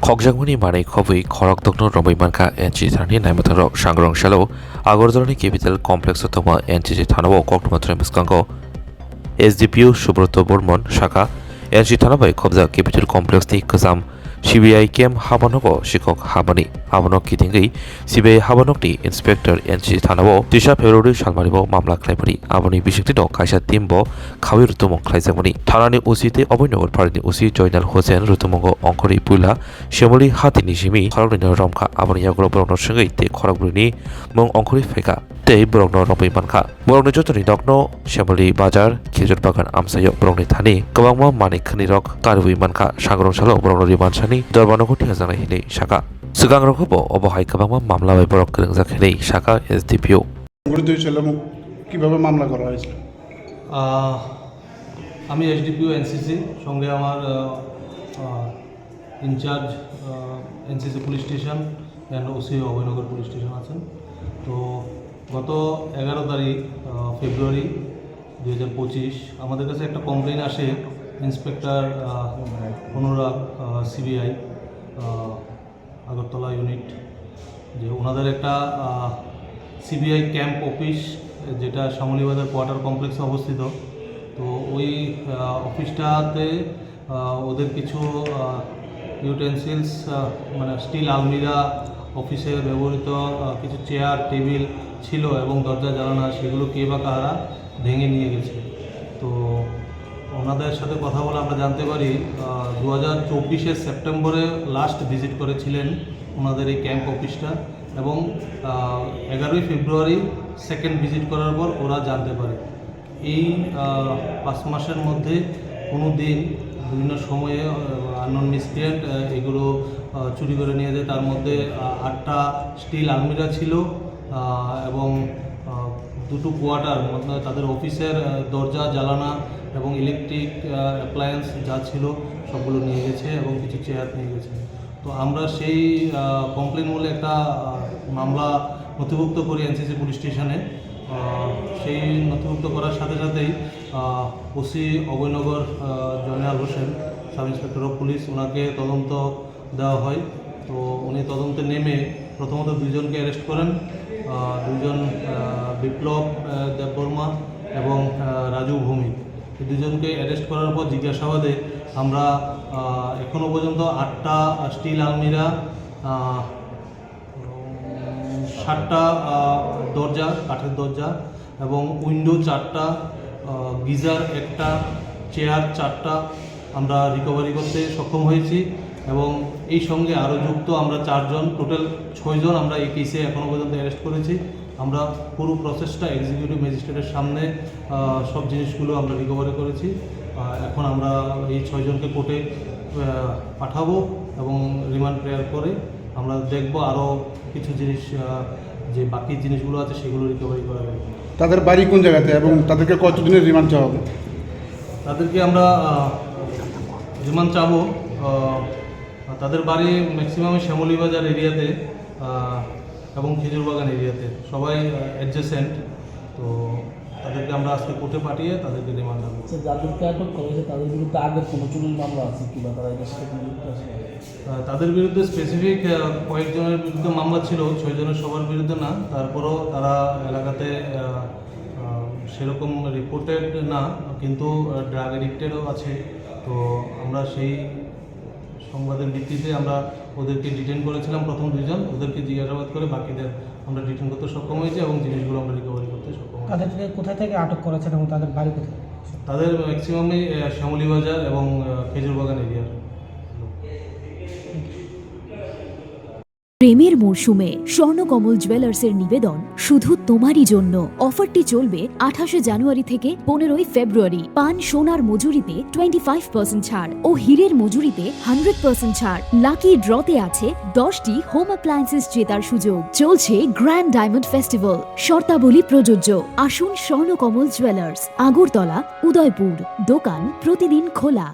खगजांनि माने खबै खरक दग्न रबैमानखा एनसिसारनि नायमाथाराव सांग्रां सालाव आगरतलानि capital complex थमा एनसिसि थानाव कक्टमात्र मिसकांगो एसडिपिअ सुब्रत बर्मन शाखा एनसि थानाबाय खबजा केपिटेल कमप्लेक्सनि गोजाम सिबिआइ केम्प हाबानगो शिक्षक हाबानि हाबानक किथिंगै सिबिआइ हाबानकनि इन्सपेक्टर एनसि थानाव 3 फेब्रुवारि सालमारिबो मामला ख्लायफारि आबानि बिसिकति दं खायसा टीमबो खावि रुतुमं ख्लायजामनि थानानि उसिते अभयनगर फारिनि उसि जयनाल हुसेन रुतुमंगो अंकरि पुला श्यामली हातिनि जिमि खरगनि रमखा आबानि याग्रो बरनो सङै ते खरगनि मं अंकरि फेका ते बरनो रबै मानखा बरनो जतनि दगनो श्यामली बाजार खेजुर बागान आमसायो बरनो थानि गोबांमा मानिकनि रक कारबुइ मानखा सांग्रां सालो बरनो रिमानसानि दरबानगो थिहाजानाय हिनै शाखा सिगांग्रखौबो अबहाय गोबांमा मामला बाय बरक गोरोंजाखिनै शाखा एसडिपिअ কিভাবে মামলা করা হয়েছে? আমি এসডিপিও এনসিসি সঙ্গে আমার incharge NCC police station and OC Abhaynagar police station আছেন। তো গত 11 তারিখ ফেব্রুয়ারি 2025 আমাদের কাছে একটা কমপ্লেন আসে ইন্সপেক্টর অনুরাগ সিবিআই আগরতলা ইউনিট যে ওনাদের একটা সিবিআই ক্যাম্প অফিস যেটা শ্যামলীবাজার কোয়ার্টার কমপ্লেক্সে অবস্থিত। তো ওই অফিসটাতে ওদের কিছু ইউটেন্সিলস মানে স্টিল আলমিরা অফিসে ব্যবহৃত কিছু চেয়ার টেবিল ছিল এবং দরজা জানালা সেগুলো কে বা কারা ভেঙে নিয়ে গেছে। তো ওনাদের সাথে কথা বলে আমরা জানতে পারি 2024 সেপ্টেম্বরে লাস্ট ভিজিট করেছিলেন ওনাদের এই ক্যাম্প অফিসটা এবং 11 ফেব্রুয়ারি সেকেন্ড ভিজিট করার পর ওরা জানতে পারে এই 5 মাসের মধ্যে কোনো দিন বিভিন্ন সময়ে আননোন মিসক্রিয়েন্ট এগুলো চুরি করে নিয়ে যায়। তার মধ্যে 8টা স্টিল আলমিরা ছিল এবং 2টো কোয়ার্টার মধ্যে তাদের অফিসের দরজা জ্বালানা এবং ইলেকট্রিক অ্যাপ্লায়েন্স যা ছিল সবগুলো নিয়ে গেছে এবং কিছু চেয়ার নিয়ে গেছে। তো আমরা সেই কমপ্লেন বলে একটা মামলা নথিভুক্ত করি এনসিসি পুলিশ স্টেশনে। সেই নথিভুক্ত করার সাথে সাথেই OC Abhaynagar Joynal Hossain sub inspector of police ওনাকে তদন্ত দেওয়া হয়। তো উনি তদন্তে নেমে প্রথমত 2 জনকে অ্যারেস্ট করেন, 2 জন বিপ্লব দেববর্মা এবং রাজু ভৌমিক। এই 2 জনকে অ্যারেস্ট করার পর জিজ্ঞাসাবাদে আমরা এখনও পর্যন্ত 8টা স্টিল আলমিরা, 7টা দরজা কাঠের দরজা এবং উইন্ডো 4টা, গিজার 1টা, চেয়ার 4টা আমরা রিকভারি করতে সক্ষম হয়েছি এবং এই সঙ্গে আরও যুক্ত আমরা 4 জন, টোটাল 6 জন আমরা এই কেসে এখনও পর্যন্ত অ্যারেস্ট করেছি। আমরা পুরো প্রসেসটা এক্সিকিউটিভ ম্যাজিস্ট্রেটের সামনে সব জিনিসগুলো আমরা রিকভারি করেছি। এখন আমরা এই 6 জনকে কোর্টে পাঠাবো এবং রিমান্ড প্রেয়ার করে আমরা দেখব আরও কিছু জিনিস যে বাকি জিনিসগুলো আছে সেগুলো রিকভারি করা যাবে। তাদের বাড়ি কোন জায়গাতে এবং তাদেরকে কতদিনের রিমান্ড চাওয়া হবে? তাদেরকে আমরা রিমান্ড চাবো, তাদের বাড়ি ম্যাক্সিমাম শ্যামলীবাজার এরিয়াতে এবং খেজুরবাগান এরিয়াতে, সবাই অ্যাডজেসেন্ট। তো তাদেরকে আমরা আজকে কোর্টে পাঠিয়ে তাদেরকে রিমান্ড দেবো। যাদেরকে আটক করা হয়েছে তাদের বিরুদ্ধে আগের কোনো চুরির মামলা আছে কিংবা তারা এদের সাথে কোনো যুক্ত আছে? তাদের বিরুদ্ধে স্পেসিফিক কয়েকজনের বিরুদ্ধে মামলা ছিল, 6 জনের সবার বিরুদ্ধে না। তারপরও তারা এলাকাতে সেরকম রিপোর্টেড না, কিন্তু ড্রাগ এডিক্টেডও আছে। তো আমরা সেই সংবাদের ভিত্তিতে আমরা ওদেরকে ডিটেন করেছিলাম প্রথম 2 জন, ওদেরকে জিজ্ঞাসাবাদ করে বাকিদের আমরা ডিটেন করতে সক্ষম হয়েছি এবং জিনিসগুলো আমরা রিকভারি করতে সক্ষম হয়েছি। তাদেরকে কোথায় থেকে আটক করেছেন এবং তাদের বাড়ি কোথায়? তাদের ম্যাক্সিমামই শ্যামলীবাজার এবং খেজুরবাগান এরিয়ার। প্রেমের মরশুমে স্বর্ণকমল জুয়েলার্সের নিবেদন শুধু তোমারই জন্য। অফারটি চলবে 28 জানুয়ারি থেকে 15 ফেব্রুয়ারি। পান সোনার মজুরিতে 25% ছাড় ও হীরের মজুরিতে 100% ছাড়। লাকি ড্রতে আছে 10টি হোম অ্যাপ্লায়েন্সেস জেতার সুযোগ। চলছে গ্র্যান্ড ডায়মন্ড ফেস্টিভ্যাল, শর্তাবলী প্রযোজ্য। আসুন স্বর্ণকমল জুয়েলার্স, আগরতলা, উদয়পুর। দোকান প্রতিদিন খোলা।